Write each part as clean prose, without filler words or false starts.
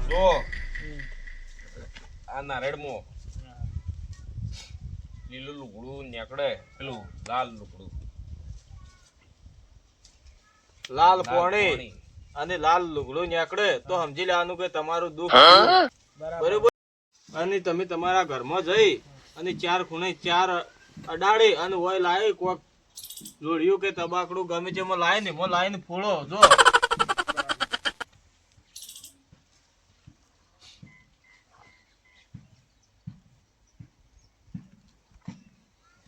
જો આ નારેડમાં લીલું લુગડું નીકળે, પેલું લાલ લુગડું, લાલ પોણી અને લાલ લુગડું નીકળે તો સમજી લેવાનું કે તમારું દુઃખ બરોબર. અને તમે તમારા ઘરમાં જઈ અને ચાર ખૂણે ચાર અડાડી અને ઓય લાવી કોક જોડિયું કે તબાકડું ગમે જેમાં લાવીને એમાં લાવીને ફોડો. જો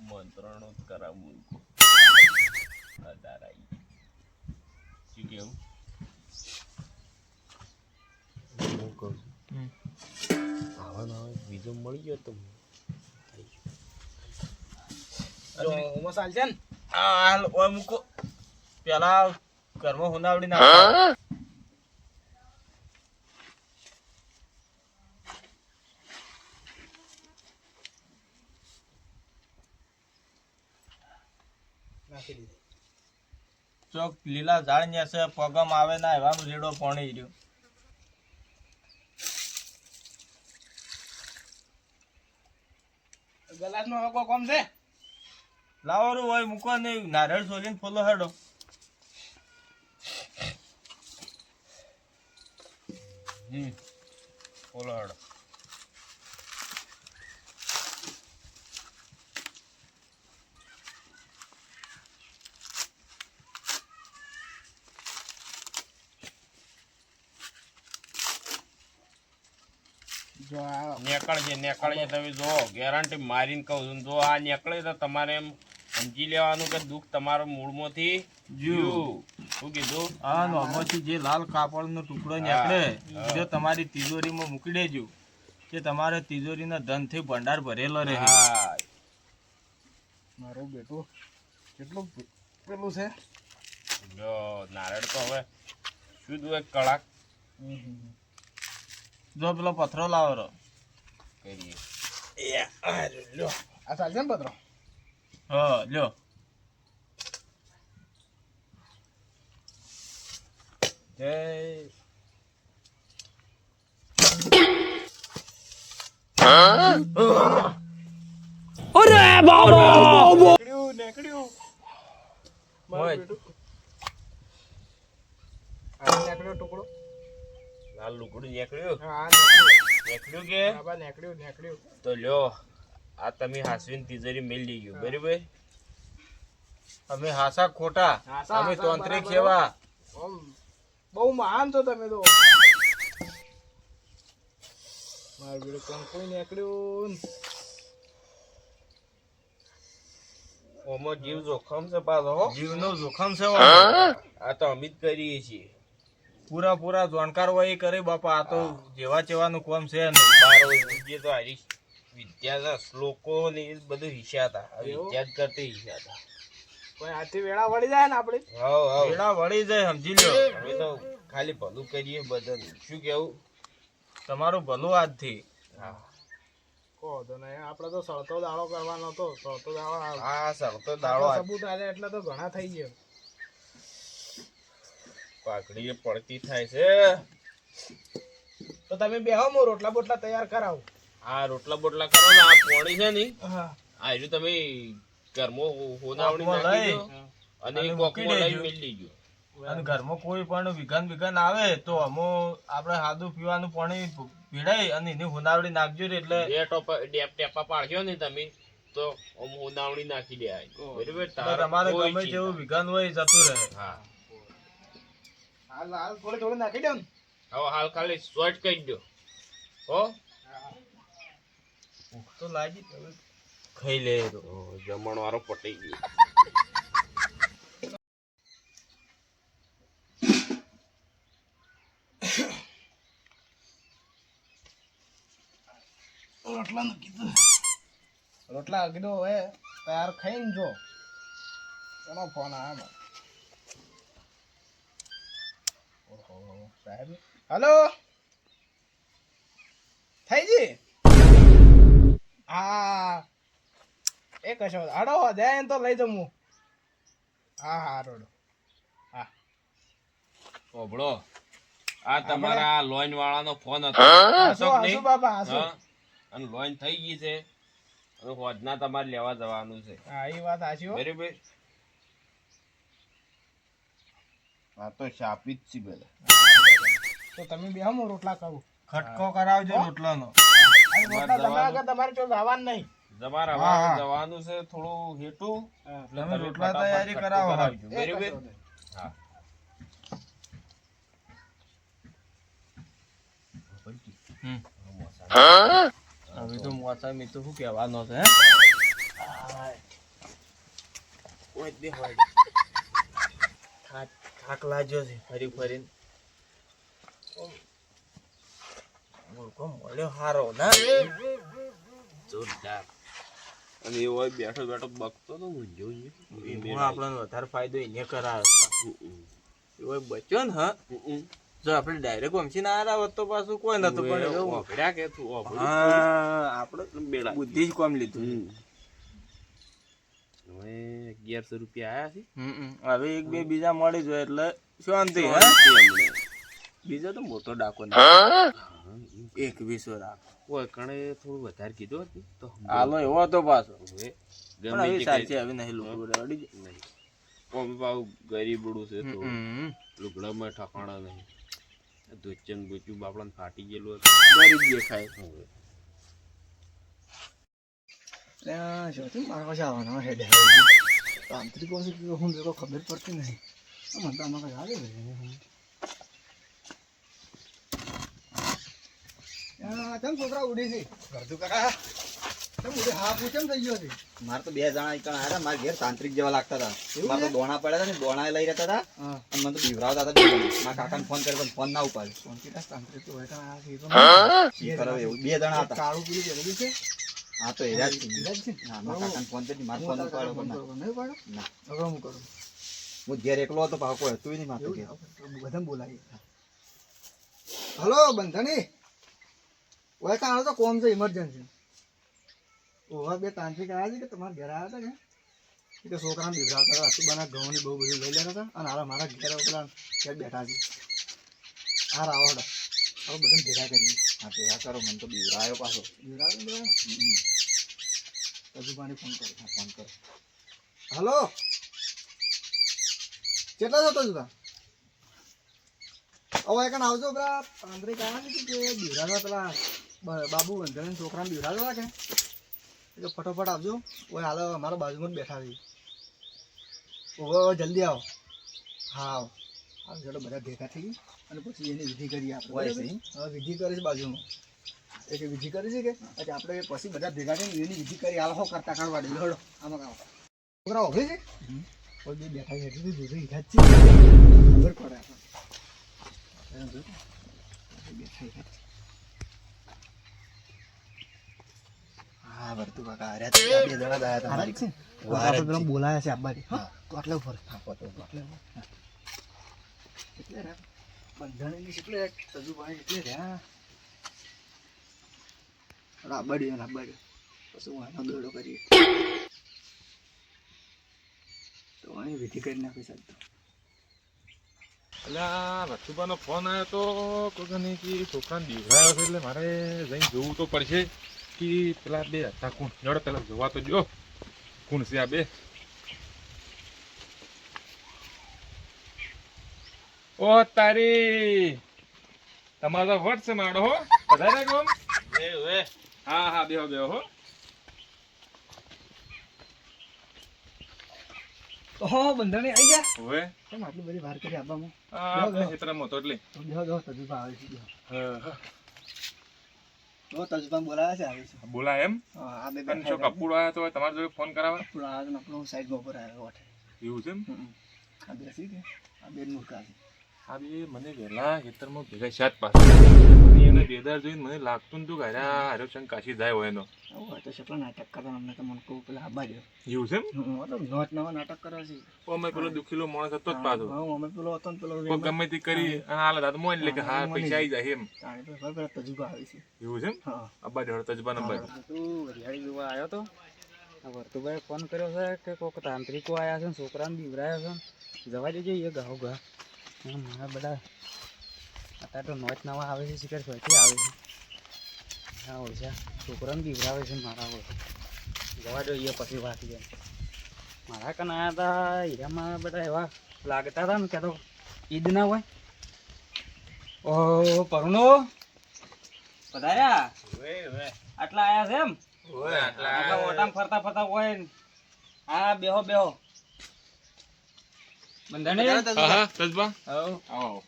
મંત્રણો જ કરાવું શું કેવું? હું કહું છું આવા બીજો મળી ગયો તો હાલ ઓય મૂકો. પેલા ઘરમાં હુનાવડી નાખો. ચોક લીલા ઝાડ નેસે પગમ આવે ના એવાનું રેડો પાણી રહ્યો. ગલાસમાં હવે કોઈ કોમ છે? લાવવાનું હોય મૂકો ને નારિયેળ સોલીને ફોલો હેડો. ફોલો હેડો. નેકળજે તમે જો ગેરંટી મારીને કહું છું. જો આ નીકળે તો તમારે એમ સમજી લેવાનું કે દુઃખ તમારા મૂળમાંથી શું કીધું? હા, નોર્મલથી જે લાલ કાપડનો ટુકડો નીકળે જો તમારી તિજોરીમાં મૂકી દેજો કે તમારે તિજોરીના ધનથી ભંડાર ભરેલો રહે. મારું બેટું કેટલું પેલું છે? જો નારેળ તો હવે શું દુઃખ કલાક જો પેલો પથરો લાવો કરીએ. લ્યો આ ચાલશે ને પત્રો? હા લ્યો. જય નેકડ્યું હોય. આ નેકડ્યો ટુકડો. લાલ લુગડું નીકળ્યું હા નીકળ્યું કે નેકડ્યું. તો લ્યો આ તમે હાસવીને તિજોરી મેલી ગયું બરાબર. અમે હાસા ખોટા, અમે તાંત્રિક સેવા. બહુ મહાન છો તમે તો. મારું બેટું કોણ કોઈ નીકળ્યું. ઓમાં જીવ જોખમ છે પાછો હો. જીવનો જોખમ છે. આ તો અમે જ કરીએ છીએ. પૂરા જાણકાર હોય એ કરે બાપા. આ તો જેવા ચેવાનું કોમ છે નહીં. બાર જે તો હારી વિદ્યા શ્લોકો ને એ બધું હિસ્યા હતા. વિદ્યા જ કરતી હિસ્યા હતા. કોઈ હાથી વેળા વળી જાય ને આપડે. વેળા વળી જાય સમજી લો. અમે તો ખાલી ભલું કરીએ બધાને. શું કેવું? તમારું ભલું આજથી. હા કહો તો નહીં આપડે તો સળતો દાડો કરવાનો હતો. સળતો દાડો હા સરતો દાડો સબૂત આજે એટલે તો ઘણા થઈ ગયો. પાકડી પડતી થાય છે. તો તમે બેહો હું રોટલા બોટલા તૈયાર કરાવું. આ રોટલા બોટલા કરો ને આ પોણી છે ને હા આ જો તમે ઘરમાં હોનાવણી નાખી દો અને એક કોકમાં લઈને મેલી દેજો. અને ઘરમાં કોઈ પણ વિઘન આવે તો અમો આપણે સાદું પીવાનું પાણી પીડાય અને એની હુનાવડી નાખજો એટલે બે ટેપા પાડ્યો ને તમે તો હોનાવણી નાખી દે બરાબર. તમારે ગમે તેવું વિઘન હોય જતું રહે. હા હાલ થોડું નાખી દો ને. હવે હાલ ખાલી શોર્ટ કરી દો હો. તો લાગી ખાઈ લે તો જમણ વાળો પટાઈ ગયો. રોટલા કીધું હવે તૈયાર ખાઈને જો. એનો ફોન આવ્યો સાહેબ. હલો થઈજી. હા એ કશો હાડો જાય તો લઈ જાઉં હું. હા રોડો. હા ઓબળો આ તમારા લોન વાળાનો ફોન હતો હાસો હતો કે હાસો નહીં? બાપા હાસો. હા. અને લોન થઈ ગઈ છે હવે હોજના તમારે લેવા જવાનું છે હા એ વાત સાચી હો. બરાબર આ તો શાપી જ છે પેલા. તો તમે બે હું રોટલા કરું. ખટકો કરાવજો રોટલાનો. અને રોટલા તમારા ઘર તમારે જો જવાનું નહીં. તમારે હા, હવે હા. જવાનું છે થોડું હેઠું એટલે તમે રોટલા ફટાફટ તૈયારી ખટકો કરાવો. કરાવજો. એ બરાબર કશો નહીં. હા હવે તો મોસા મી તો શું કહેવાનો છે હે? ઓય દે હોય. થાક લાગ્યો છે ફરી ફરીને. મુર્ગો મળ્યો હારો ના. જોરદાર અને એવો બેઠો બેઠો બકતો તો મૂંઝ્યો છે. એમાં આપણને વધારે ફાયદો એને કરાવે એવો બચ્યો ને હા. જો આપણે ડાયરેક્ટ વમસી ના આવ્યા હોત તો પાછું કોઈ નતું પણ એવું. ઓગળ્યા કે તું ઓગળ્યું? હા આપણે બેડા બુદ્ધિ જ કોમ લીધું. હવે 1100 રૂપિયા આયા છે હવે એક બે બીજા મળી જાય એટલે શાંતિ હે. હમણે. બીજો તો મોટો ડાકો ના. એક 20 રાખો. ઓય કણે થોડું વધારે કીધું હતું તો હાલો એવો હતો પાછો. હવે પણ ગમે હવે તે સાચી કરી- હવે નહીં લોકો રડી જાય. નહીં ઓમ પાછું ગરીબડું છે તો હમ. લુગડામાં ઠકાણા નહીં ધોચન બોચું બાપડાને ફાટી ગયેલું હતું ગરીબ દેખાય. હવે ત્યાં જોતી મારા પાસે આવવાનો હેડે તાંત્રિકો છે કે હું દેખો ખબર પડતી નહીં. મને તો આમાં કઈ આવે ને. કેમ છોકરા ઉડી છે ઘરતું કાકા કેમ ઉડે હા પૂછેમ થઈ ગયો છે. મારે તો 2 જણા એકણ આવ્યા હતા મારા ઘેર તાંત્રિક જેવા લાગતા હતા. એવું મારે તો છે? દોણા પડ્યા હતા ને દોણા લઈ રહેતા હતા હા અને મને તો બીવરાવતા હતા બે જણા. મારા કાકાને ફોન કર્યો પણ ફોન ના ઉપાડ્યો. કોન્ફિડન્સ તાંત્રિક તો હોય કાં આ છે એ તો ઈ કરો એવું 2 જણા હતા. કાળું પીલું પહેરેલું છે. હા તો એરા જ છે. ઈલાજ છે. હા મારા કાકાને ફોન કરી મારો ફોન ઉપાડ્યો પણ ના. નહીં પાડો ના. હવે હું કરું હું ઘેર એકલો હતો પાછો કોઈ હતું નહીં મારે એવું ઘેર. બધા બોલાવીએ. હલો બંધણી ઓય કાં તો કોમ છે ઇમરજન્સી. ઓવા બે તાંત્રિક આવ્યા છે કે તમારા ઘરે આવ્યા હતા કે છોકરાને બિવરાવતા હતા રાતું બના ઘઉંની બહુ બધું લઈ લેતા હતા અને હારા મારા ઘેર પેલા ઘેર બેઠા છે. હાર આવો હડો હવે બધાને ભેગા કરીએ. હા તો એરા કરો મને તો બીવરાયો પાછો. બિવરાવે ને તજુબાને ફોન કરો. હા ફોન કરો. હલો કેટલા છો તજુબા? હવે એકણ આવજો પેલા તાંત્રિક આવ્યા છે કે બિવરાવતા પેલા બાબુ બંધણ છોકરાને બિવરાવતા હતા કે એટલે ફટોફટ આવજો. ઓય હાલ અમારા બાજુમાં જ બેઠા છે. ઓવે જલ્દી આવો. હા આવો આવો ચલો બધા ભેગા થઈ અને પછી એની વિધિ કરીએ આપણે. હોય બરાબર? છે. હવે વિધિ કરીશ બાજુમાં એક વિધિ કરી છે કે પછી આપણે પછી બધા ભેગા થઈને એની વિધિ કરી હાલ હો કરતા કાઢવા દે. હડો આમાં કાઢો છોકરા ઉભે છે કોઈ બે બેઠા છે એટલે જોજો હિઠા જ છે ખબર પડે આપણને. બેઠા હિઠા જ છે. હા વર્તુ કાકા અરે 2 જણા જ આયા હતા હારા જ છે ને? હારા જ આપણે પેલા છે. બોલાયા છે આબારી. હા તો આટલે ઉપર હા પોતો. એટલે રે બંધાણીની એટલે તજુભાઈ એટલે રહ્યા રાબડ્યો રાબડ્યો પછી હું આનો દોડો કરીએ તો અહીં વિધિ કરી નાખી સાહેબ. એટલે આ રક્ષુભાનો ફોન આવ્યો તો કોઈ નહીં કે છોકરાને દીવડાયો છે એટલે મારે જઈને જોવું તો પડશે કે પેલા બે હતા કોણ જોડે પેલા જોવા તો જો કોણ છે આ બે. ઓ તારી તમારો તો વટ છે માડો હો બધા કોમ. હા હા બેહો બેહો હો. હો બંધાણી આવી ગયા હવે કેમ આટલી બધી વાર કરી આબામાં? આ આપણે ક્ષેત્રમાં હતો એટલે તો બેહો બેહો તજુભા આવે છે બેહો. હા, તો તજુભા બોલાવે છે આવે છે. બોલા એમ હા આ બે અને જો બેઠા કપૂર આવ્યો તો તમારી જોડે ફોન કરાવવા આપણો આ આપણો સાઈડમાં ઉપર આવ્યો હોઠે. એવું છે એમ. આ બેસી કે આ બે મૂર્ખા છે. આ બે મને વહેલા ખેતરમાં ભેગા શાત પાસે એને બેદાર જોઈને મને લાગતું નતું કે હાર્યો શંક કાશી જાય હોય એનો. આવું હોય તો કેટલા નાટક કરતા અમને તો મને કહું પેલા આબા જો એવું છે એમ. નોટ નવા નાટક કરે છે. અમે પેલો દુખેલો માણસ હતો જ પાછો હા અમે પેલો હતો ને પેલો કોઈ ગમે તે કરી અને હાલ દાદા મોન એટલે કે હા પૈસા આવી જાય એમ. તાણે તો ખબર પેલા તજુબા આવે છે. એવું છે એમ. હા અબ્બા જોડે તજબા નંબર તું હરિયાળી જોવા આવ્યો તો આ વર્તુભાઈ ફોન કર્યો છે કે કોઈક તાંત્રિકો આવ્યા છે ને છોકરાને બીવરાયા છે ને જવા દેજે એ ગાવ ગા મારા બધા અત્યારે તો નોચ નવા આવે છે શિખર ફરતી આવે છે હા હોય છે છોકરાને બીવરાવે છે મારા હોય જવા જોઈએ પછી વાત છે મારા કન આયા હતા હીરામાં બધા એવા લાગતા હતા ને કે તો ઈદ ના હોય ઓહો પરુણો પધાર્યા આટલા આયા છે એમ આટલા ઓટામ ફરતા ફરતા હોય ને. હા બેહો બેહો બંધાણી હા સજબા હવ આવો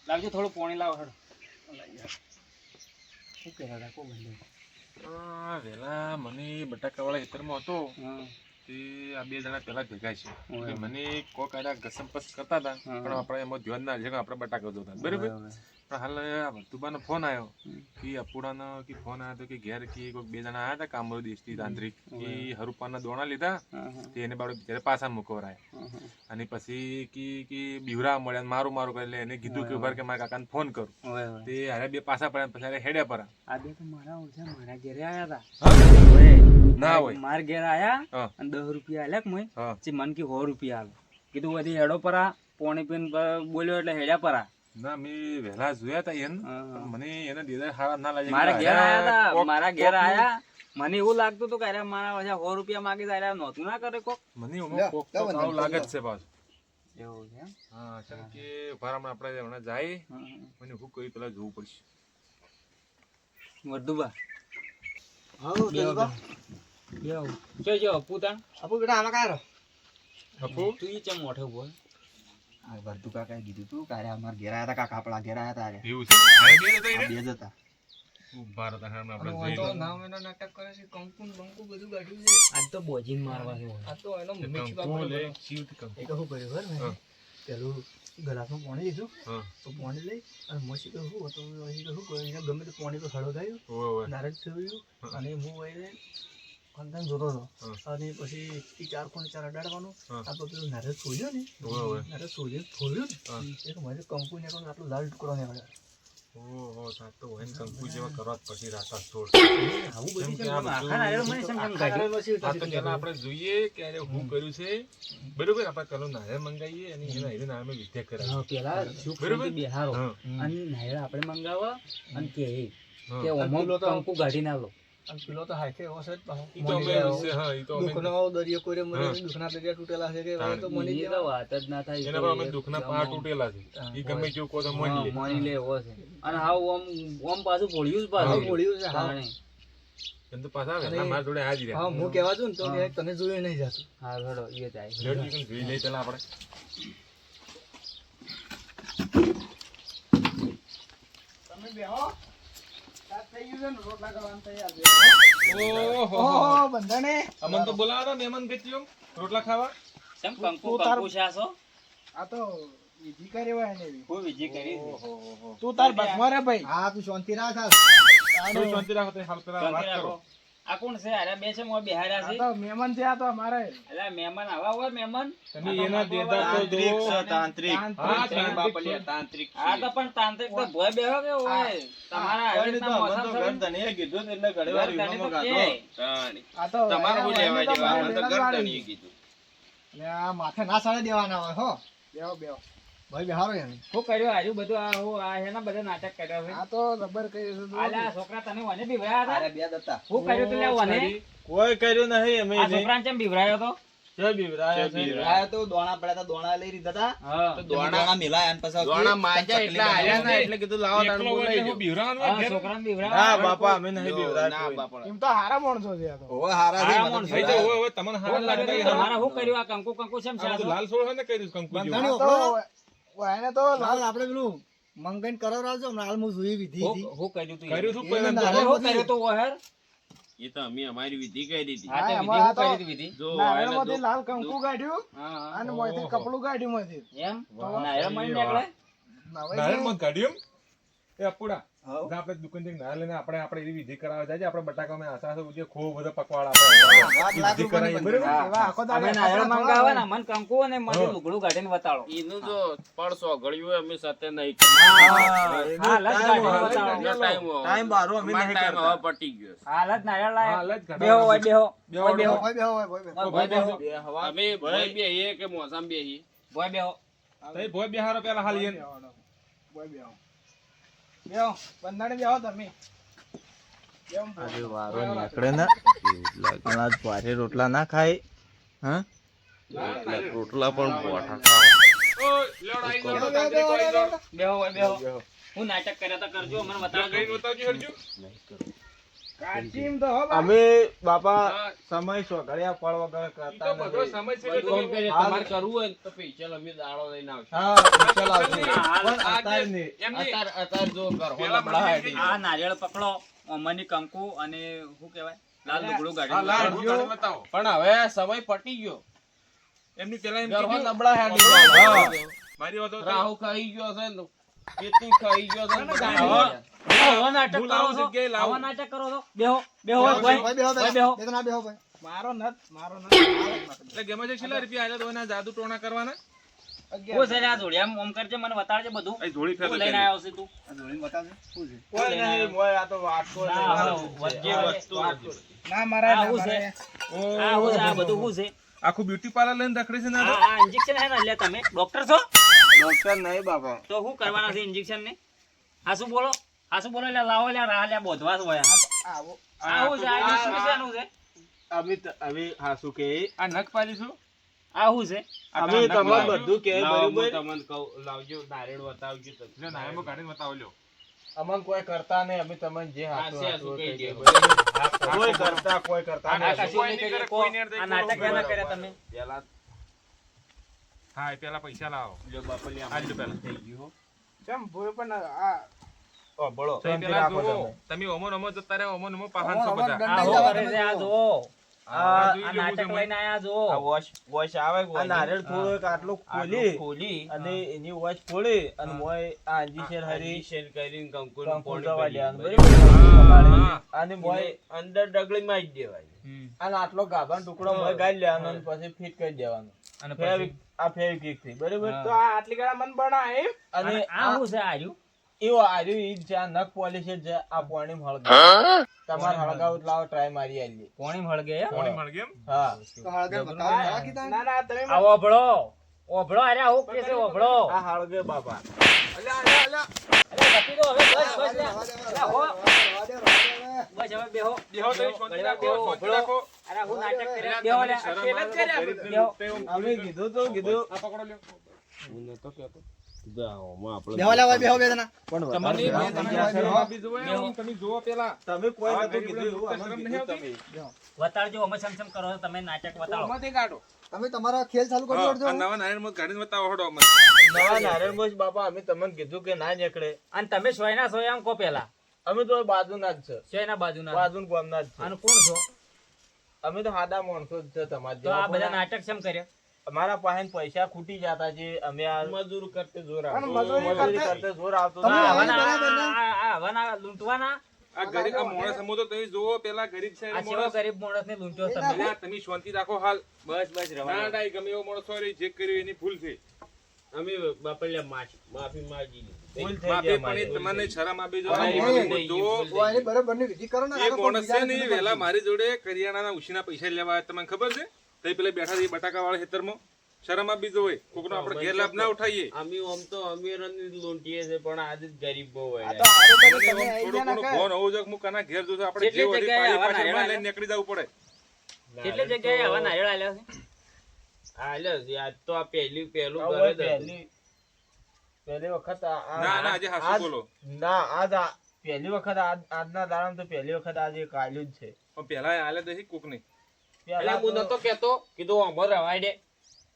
લાવજો થોડું પાણી લાવો હેડો શું કહેતા હતા કોઈ બંધ વેલા મને બટાકાવાળા ખેતરમાં હતો હા તે આ બે જણા પેલા ભેગા છે ઓય. કે મને કોક આડા ઘસમપસ કરતા હતા હા. પણ આપણે એમાં ધ્યાન ના છે કે આપણે બટાકા જોતા બરાબર પણ હાલ આ ભતુબાનો ફોન આવ્યો કે અપુડાનો કે ફોન આવ્યો તો કે ઘેર કે કોઈક બે જણા આવ્યા હતા કામરો દેશથી તાંત્રિક કે હરુપાના દોણા લીધા તે એને બાબત ઘેર પાછા મૂકવરાય અને પછી કે બીવરા મળ્યા મારું મારું કરે એટલે એને કીધું કે ઉભા રહે કે મારા કાકાને ફોન કરું તે હારે બે પાછા પડ્યા પછી હારે હેડ્યા પરા આ બે તો મારા ઓળખ્યા મારા ઘેરે આયા હા? હતા ના હોય માર ઘેર આયા હા. અને 10 રૂપિયા આલ્યા કે મોય હા જે મન કે 100 રૂપિયા આલો કીધું વધી હેડો પરા પોણી પીને બોલ્યો એટલે હેડ્યા પરા ના મેં વહેલા જોયા હતા એને પણ મને એને દીધા સારા ના લાગે મારા ઘેર આયા હતા મારા ઘેર આયા મને એવું લાગતું હતું કે અરે મારા પાછા 100 રૂપિયા માંગી જાય નહોતું ના કરે કોક મને એમાં કોક તો આવું લાગે જ છે પાછું એવું છે એમ? હા કેમ કે ભારામાં આપણે હમણાં જાય હા, મને શું કર્યું પેલા જોવું પડશે વર્ધુબા હા સજબા જો પૂતાણ આપું બેટા આમાં કાંઈ રહો અપુ તું ઈ ચમ મોઢે બોલ આ વર્ધુ કાકાએ કીધું તું કારે અમારા ઘેર આયા હતા કાકા આપણા ઘેર આયા હતા અરે. એવું છે આ બે હતા આ એને? બે જ હતા ઉભા રહો તારે આપણે અને જોઈ તો લઈએ. નામ એના નાટક કરે છે કંકુ ને બંકુ બધું કાઢ્યું છે આજ તો બોજીન મારવા છે આ તો એનો તે મિક્સ કંકુ લે, શિવથી કંકુ. એક શું કર્યું ખબર હા. મેં પેલું ગલાસમાં પાણી લીધું હા તો પાણી લઈ અને મસી તો શું હતું પછી તો શું કર્યું એને ગમે તે પાણી તો સડો થયું ઓવે ઓવે નારળ થયું અને હું વહીને અંદર જોતો હતો અને પછી એ 4 ખૂણે 4 અડાડવાનું હા. આ તો પેલું નારળ છોડ્યો ને ઓવે ઓવે નારળ છોડ્યું થોડ્યું હા. ને એક મારે કંકુ ને આટલું લાલ ટુકડો ને વળે ઓહો તાર તો હોય ને કંકુ જેવા કરવા જ પછી રાતા છોડ આવું કેમ બધું કે આ બધું- આખા નારિયેળ મને સમજામ કાઢ્યું. આ તો પેલા આપણે જોઈએ કે અરે હું કર્યું છે બરોબર આપણે પેલું નારિયેળ મંગાવીએ અને એના હીરે નારિયેળમાં વિદ્યા કરાવીએ. પેલા બરોબર? બિહારો હા અને નાયર આપણે મંગાવવા અને કે હા. કે ઓમો કંકુ કાઢી ના લો અને પેલો તો હાઈકે એવો છે જ પાછો. ઈ તો અમે હા ઈ તો અમે દુઃખનો દરિયો કોરે મરે છે, દુઃખના દરિયા તૂટેલા છે કે હવે તો મની ઈ તો ગયા. વાત જ ના થાય એના પર અમે દુઃખના પાર તૂટેલા છે ઈ ગમે જેવું કહો તો માની લે. મોની લે એવો છે અને હાવ ઓમ પાછું ભોળ્યું જ હા, પાછું ભોળ્યું છે, હા. તાણે. એમ તો પાછા વહેલા મારા જોડે હાજર હા હું કહેવા છું ને તો કે તને જોયું નહીં જાતું. હા હેડો ઈ જાય જોઈ લઈ પેલા આપણે તમે બેહો. રાત થઈ ગયું છે ને, રોટલા કરવાનું તૈયાર છે. ઓહો ઓહો, બંધાણે. અમન તો બોલાવા મહેમાન ગતિઓ રોટલા ખાવા કેમ કંકુ તું તાર- કંકુ શાસો આ તો વિધિ કરી હોય ને એવી. કોઈ વિજય કરી તું તાર ભગવા રે ભાઈ. હા તું શાંતિ રાખ હાલ. કોઈ શાંતિ રાખો તો હાલ પેલા વાત શાંતિ કરો રાખો. આ કોણ છે અરે બે છે મોય બિહાર્યા આ છે તો મહેમાન છે આ તો અમારે. અલા મહેમાન આવા હોય મહેમાન તમે એના દેતા તો તાંત્રિક જો છે, તાંત્રિક. હા, તાંત્રિક બાપલિયા, છે. તાંત્રિક છે. આ તો પણ તાંત્રિક તો ભોય બેહો કે હોય તમારા આવી કોઈ નહીં તો રીતના અમને તો મોસમ ઘર સડી- ધણીએ કીધું ને એટલે ઘણી વાર ઘર ધણી તો વીમામાં કે. ગાધો. આ તો તમારે શું લેવા એને તો જેવા? મારે અમને તો વેલા ઘર વાળી. ધણીએ કીધું. એટલે આ માથે ના સાડે દેવાના હોય હો. બેહો બેહો. ભાઈ બેહારો એને. શું કર્યું આજુ બધું આ હું આ હેના બધા નાટક કર્યા છે આ તો રબર કરી છે તું. આલા છોકરા તને વને બીવરાયા હતા અરે બે જ હતા શું કર્યું તું લે વને કોઈ કર્યું નહીં અમે આ એને. છોકરાને કેમ બીવરાયો તો જે બીવરાયા છે. આયા તો દોણા પડ્યા હતા દોણા લઈ લીધા હતા હા તો દોણા મિલાયા અને પછી દોણા માજ્યા એટલે આયા ના એટલે કીધું લાવો તાણ એકલો હોય બોલાવી એટલે દો. હું બીવરાવાનું હોય હા ઘેર. છોકરાને ના બીવરાયા બાપા અમે નહીં જો, બીવરાયા ના કોઈ. બાપા. એમ તો હારા માણસો છે આ તો. ઓવે હારા છે, હારા મને માણસો. ભાઈ તો બીવરાયા. હોય, હોય, તમને હારા શું લાગે કર્યું તો તમારે શું કર્યું આ કંકુ કંકુ શેમ આ બધું શાસો? લાલ સોળ હોય ને કર્યું કંકુ જેવું. બંધાણી તો એને તો લાલ આપણે પેલું મંગાઈને કરાવરાવજો હમણાં હાલ હું જોઈ વિધિ હતી. શું કર્યું તું કર્યું તું એને પહેલા ના- અરે શું કર્યું તું ઓહર એ તો અમે અમારી વિધિ કરી હતી હા તે હા, વિધિ એમાં શું આ તો- કરી તી વિધિ જો નારાયણમાંથી એને લાલ કંકુ કાઢ્યું હા હા અને મોંથી કપડું કાઢ્યું મોંથી. એમ વાહ, નાયર મળી નીકળે નવાઈ નારિયેળ ગઈ. મત કાઢ્યું એમ? એ અપુડા હઉ. જા આપણે દુકાન જઈને નારિયેળ લઈને આપણે એવી વિધિ કરાવવા જાય છે. આપણે બટાકામાં આશા છે ઉજે ખૂબ બધો પકવાડ આપણે લાખ વિધિ કરાવીએ, રૂપિયાની બરાબર? એવા આખો દાડો અમે નાયર કપડાં મંગાવે ધોવા ને મન કંકુ અને મને લુગડું કાઢીને બતાડો એનું જો પડસો ગળ્યું હોય અમે સાથે નહીં હાલ જ કાઢીને હાલ જ બતાડો ટાઈમ બારો અમે નહીં ટાઈમ કરતા. હવે પટી ગયો છે. હાલ જ નાયર હાલ લાય જ ઘટાડો. બેહો હોય બેહો બેહો, હોય બેહો ભાઈ બેહો ભાઈ બેહો. હોય બેહો બે હવા અમે ભાઈ બેહીએ કે મોસામ બેહી બોય બેહો તઈ ભોય બેહારો પેલા હાલ ઈયન. બેહો બંધાણી બેહો તમે આજે વારો નીકળે ને પણ આજ ભારે રોટલા ના ખાય હા રોટલા પણ બોઠા ખાઓ. ઓય, લેવડો આઈ જાઓ, તાંત્રિકો આઈ જાઓ. બેહો બોય બેહો હું નાટક કર્યા તા કરજો મને બતાવજો કઈ બતાવજો હરજો. કાચીમ તો હો બા. અમે બાપા સમય સોઘળ્યા ફળ વગર ઈ તો કરતા બધો નથી. સમય છે કોઈ કોમ કરે, હાલ- તમારે કરવું હોય ને તો પૈસા અમે દાડો લઈને આવશું. હા ચાલ આવજો. હાલ- પણ આ અત્યારે જે- નહીં. એમ નહીં. અત્યારે જો ઘર પેલા નબળા મંદિર હેડી. આ નારિયેળ પકડો અમરની કંકુ અને શું કહેવાય લાલ લુગડું હા, ગાડી લાલ ભૂતાને બતાવો. પણ હવે સમય પટી ગયો. એમની પેલા એમ ઘર કીધું, નબળા હેડી હા. જાય. મારી વાતો તો- રાહુ ખાઈ ગયો છે ને કેતી ખાઈ ગયો છે ને બધા હવે- ખાઈ ગયા. આવા નાટક હું કરો લાવું છો જગ્યાએ લાવું. આવા નાટક કરો છો બેહો બેહો બેહો, બોય ભાઈ બેહો બોય બેહો બેહો એ તો ના બેહો ભાઈ મારો નત એટલે ગમે છે છેલ્લા રૂપિયા આલ્યા તો એના જાદુ ટોણા કરવાના. હું છે રે આ જોડી આમ કરજે મને બતાડજે બધું અહીં જોડી ફેરવો શું લઈને પેલી. આવ્યો છે તું આ જોડીને બતાવજે શું છે કોઈ નહીં મોય આ તો વાટકો ના, નહીં. હા, જે વસ્તુ નથી. ના મારા આ શું છે આ શું છે આ બધું શું છે આખું બ્યુટી પાર્લર લઈને રખડે છે ને આ તો? આ ઇન્જેક્શન હે ને લે તમે ડોક્ટર છો ડોક્ટર નહીં બાપા તો શું કરવાના છે ઇન્જેક્શન ને આ શું બોલો એટલે લાવો લે રાહ લે બોધવા જ હોય આવો આ શું છે આ ઇન્જેક્શન શેનું છે અમે હવે હાસુ કે આ નખ પાલી છું. આ શું છે અમે તમને બધું કે લાવો, હું બરોબર તમને કહું, લાવજો નારિયેળ બતાવજો તમે. લે નાયમો કાઢીને બતાવો લ્યો. અમન કોઈ કરતા નહીં અમે તમને જે હાસુ હાસે હાસુ હાસુ કહી કહી દે. દે. કોઈ કરતા કોઈ કરતા આ નહીં. કશું નહીં કર્યું કો આ નાટક ના કર્યા તમે પેલા હા એ પેલા પૈસા લાવો. જો બાપલી આ લ્યો પેલા. થઈ ગયું હો. કેમ ભોય પણ આ ઓ, બોલો તો એ શાંતિ પેલા રાખો જુઓ. તમે. તમે ઓમો જતા રહો, ઓમો 500 ઓમો બધા. આ દંડા શું કરે છે આ જુઓ આ જોઈ આ લો નાટક બધું. લઈને આયા આ જુઓ વોશ આવે આ નારિયેળ થોડું એક આટલું ખોલી ખોલી અને એની વોશ ફોડી અને મોય આ અંજીશેર હરી હરીશેર કરીને કંકુનું કંકુ પોણી દવા ભરી દેવાનું, બરાબર? બરાબર? હા. અને મોય એને અંદર ડગલી માં જ દેવાય. અને આટલો ગાભાનો ટુકડો મોય ગાળી લેવાનો અને પછી ફિટ કરી દેવાનો અને ફેવિક આ ફેવિકિક થી બરાબર હા. તો આ આટલી ગાળા મન બના એમ અને આ શું છે આર્યું એવો આર્યું ઈ જ છે આ નખ પોલિશ જ છે આ પોણી હળગાવ તમારે હળગાવ લાવો ટ્રાય મારી આલીએ પોણી મળગે કોણી મળ ગઈ એમ? હા તો હળગે બતાવો રાખી તા ના ના તમે આ ઓભળો અરે આવું કે છે ઓભળો આ હળગે બાપા અરે ગતિ તો હવે બસ બસ લે. અરે હો રવા દે બસ હવે બેહો બેહો તો શાંતિ ઘડીવાર રાખો, બેહો, શાંતિ ઓભળો. રાખો. અરે હું નાટક કર્યા પેલા બેહો લે તમે શરમ પેલા જ કર્યા આવે તો બેહો. તે એવું અમે કીધું તો કીધું આ પકડો લ્યો. હું નતો કહેતો. જાઓ, માં આપણે બેહો લે બેહો બે જણા પણ તમારી વધારે બે શરમ જણાની આવે. શરમ આપી જોવે, આમ તમે જુઓ પેલા. તમે કોઈ આ નતું ગરીબ કીધું એવું લોકોને અમને શરમ નહીં કીધું આવતી? તમે વતાડજો અમે સમસમ કરો છો તમે નાટક વતાડો માંથી કાઢો તમે તમારા ખેલ ચાલુ કરી હા, દો આ નવા નારાયણ ગાડીને બતાવો હડો અમને. નવા નારાયણ બોસ બાપા અમે તમને કીધું કે ના નીકળે અને તમે સોયના સોય આમ કહો પેલા અમે તો બાજુના જ છે સોયના બાજુના બાજુ ગામના જ છે અને કોણ છો અમે તો સાદા માણસો જ છે તમારા તો આ જેવા. બધા નાટક કેમ કર્યા અમારા પાસે પૈસા ખૂટી જતા છે અમે આ મજૂર કરતે જોર પણ આવે. મજૂરી મજૂરી કરતે કરતા જોર આવતો તમે ના. હવે આવાના- બરાબર ને? આવાના લૂંટવાના આ ગરીબ આ માણસ સમો તો તમે જુઓ પેલા ગરીબ છે એ આ સેવા માણસ. ગરીબ માણસ ને લૂંટ્યો તમે અલ્યા, તમે શાંતિ રાખો હાલ. બસ બસ ના રવા ડાય ગમે એવો માણસ હોય જે કર્યું એની ભૂલ છે. અમે બાપલિયા માફી માંગી લીધી. ભૂલ થઈ માફી ગઈ પણ એ અમારી. તમને શરમ આપી જો. હા, આ એ બધું જુઓ. ઓ એની બરાબરની વિધિ કરો ને એ કાકા, કોઈ માણસ છે ને બીજાને એ વહેલા મારી જોડે કરિયાણાના ઉછીના પૈસા લેવા આવ્યા. તમને ખબર છે? તઈ પેલા બેઠા છે બટાકા વાળા ખેતરમાં. શરમ આપી જોવે. કોકનો આપણે ગેરલાભ ના ઉઠાઈએ. અમે આમ તો અમીરોની જ લૂંટીએ છે પણ આજે જ ગરીબ બહુ હોય. આ તો હારું કર્યું મને તમે આમ આઈ થોડું ગયા ના ઘણું કે? ફોન હોવો જોઈએ કે હું કાના ઘેર જોઉં છું. આપણે કેટલી જે વળી જગ્યાએ પાડી આવા પાછળમાં નારિયેળ લઈને નીકળી જવું પડે. કેટલી જગ્યાએ આવા નારિયેળ આલ્યા છે હાલ્યો છે. આજ તો આ પહેલું આ ઘર હોય જ હતું. પહેલી વખત ના ના આજે હાસુ બોલો. ના આજ પહેલી વખત આજના દાડામાં તો પહેલી વખત આજે કાલ્યું જ છે પણ પેલા હાલે દહી કોક નહીં. એટલે પહેલા હું તો- નતો કેતો કીધું અમર રવાય દે.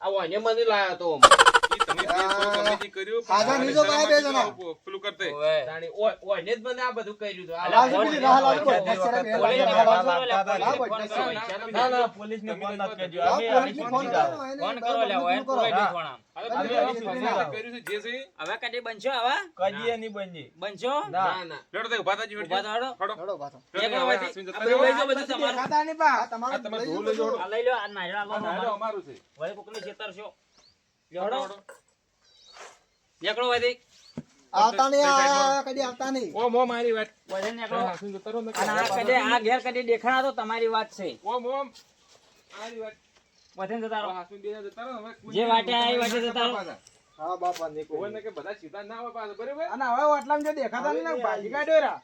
આ વાને મને લાયો તો અમર. ઈ તમે જે કરો ગમે તે કર્યું, પણ સાજા મારે નીચો શરમ પાયા બે આપી જણા. જો પેલું કરતે. તાણી ઓયને જ મને આ બધું કર્યું હતું. અલા, આ લાજુ ફોન બીજી રાહ લાજુ ફોન કોઈ. ફોન બે પોલીસને લાખ ફોન લાખ કરો લે, લાખ લાખ પોલીસને ફોન કરો. ના ના પોલીસને ફોન ના કરજો લાખ અમે પોલીસને અહીં ફોન સુધી કરો જાઓ. ને, એને ફોન કરો લે બરાબર હવે કરો. કોઈ હા. નહીં થોડા હવે અમે તમે અહીં સુધી જે જાઓ. કર્યું છે, જે છે હવે કદી બનશો હવે કજીએ નહીં બનજી બનશો ના ના ના લેડો તે ઉભા થાજી ઉભા તો હળો. હડો. ચડો પાછો. લેડો એક હવે વખત હાંસવીને જતા આ રહો. લઈ જાઓ બધું તમારું. દેખાતા નહીં બા આ તમારું આ તમે લઈ ધોવું જજો લેજો. બધું. આ લઈ લો આ નારિયેળ આલો આ નારિયેળ તમારું. અમારું છે. વળી કોકની છેતરશો હડો, લેવડો હડો. નીકળો વળી આવતા નહીં આ કદી આવતા નહીં ઓમ ઓમ મારી વાત. વળી નીકળો હાંસવીને જતા રહો ને. અને આ કદી આ ઘેર કદી દેખાણા તો તમારી વાત છે ઓમ ઓમ મારી વાત. પતંગ જતા રહો. હાસુ બે જતા રહો હવે કોઈ જે વાટે આ એ વાટે જતા રહો. પાછા. હા બાપા નીકળો કોઈ ને કે બધા સીધા ના આવે પાછા બરાબર અને હવે ઓટલામાં જો દેખાતા નહીં ને ભાજી કાઢ્યો રા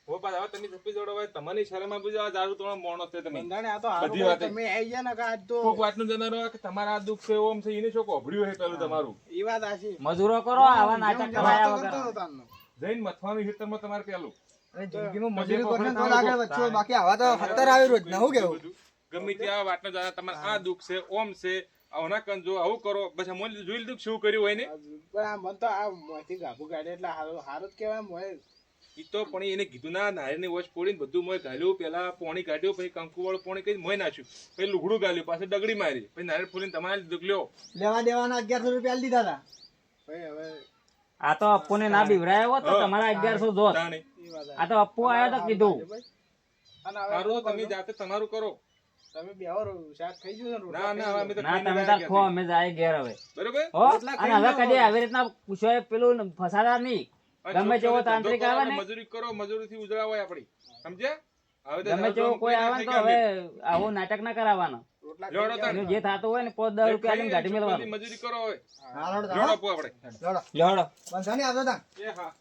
હો પાછા હવે તમે ચપ્પી જોડો હવે તમારી શરમમાં બીજો આ દારૂ તોડો મોણસ છે તમે બંધાણે આ તો હારું બધી વાતે. તમે આવી ગયા ને કે આજ તો કોક વાતનું જનારો કે તમારા આ દુઃખ છે ઓમ છે એને શું કોભળ્યું છે પેલું તમારું ઈ વાત આછી મજૂરો કરો આવા નાટક કરાયા વગર. જઈને મથવાનું ખેતરમાં તમારે પેલું અરે જિંદગીમાં મજૂરી કરને તો લાગે વચ્ચે બાકી આવા તો 70 આવી રોજ ના હું કેવું બધું. ગમે ત્યાં વાતનો જણા તમારે આ દુઃખ છે ઓમ છે આવું ના કરજો આવું કરો બસ મોં જોઈ લીધું કે શું કર્યું હોય ને પણ આ મન તો આ મોથી ગાભુ કાઢે એટલે હારું હારું જ કહેવાય મોય ઈ તો પણ એને કીધું ના નારિયેળની વોચ પોડીને બધું મોય ઘાલ્યું પેલા પોણી કાઢ્યું પછી કંકુ વાળું પોણી કરી મોય નાખ્યું પછી લુગડું ગાલ્યું પાછું ડગડી મારી પછી નારિયેળ ફૂલીને તમારે દુઃખ લ્યો લેવા દેવાના 1100 રૂપિયા લીધા હતા ભાઈ હવે આ તો અપ્પુને ના બીવરાયો હોત તો તમારા 1100 જોત. તાણે. આ તો અપ્પુ આવ્યો તો કીધું. અને હવે સારું તો તમે જાતે તમારું કરો તમે બેહો શાક થઈ ગયું ને ના ના હવે અમે તો ના ખાઈને તમે જાય તાર ખો અમે જાય ઘેર હવે. બરોબર હો અને હવે કદી આવી રીતના પૂછો પેલું ફસાડા નહીં. ગમે તેવો તાંત્રિક આવે ને મજૂરી કરો મજૂરીથી ઉજળા હોય આપણી સમજ્યા હવે તો ગમે તેવો કોઈ આવે ને તો હવે આવું નાટક ના કરાવવાનો. જોડો તાણ. એનું જે થતું હોય ને 5-10 રૂપિયા લઈને ગાડી મેળવાનું. મજૂરી કરો હવે હાલો જોડો આપો આપણે લોડો લેવડો. બંધાણી આવજો તા એ હા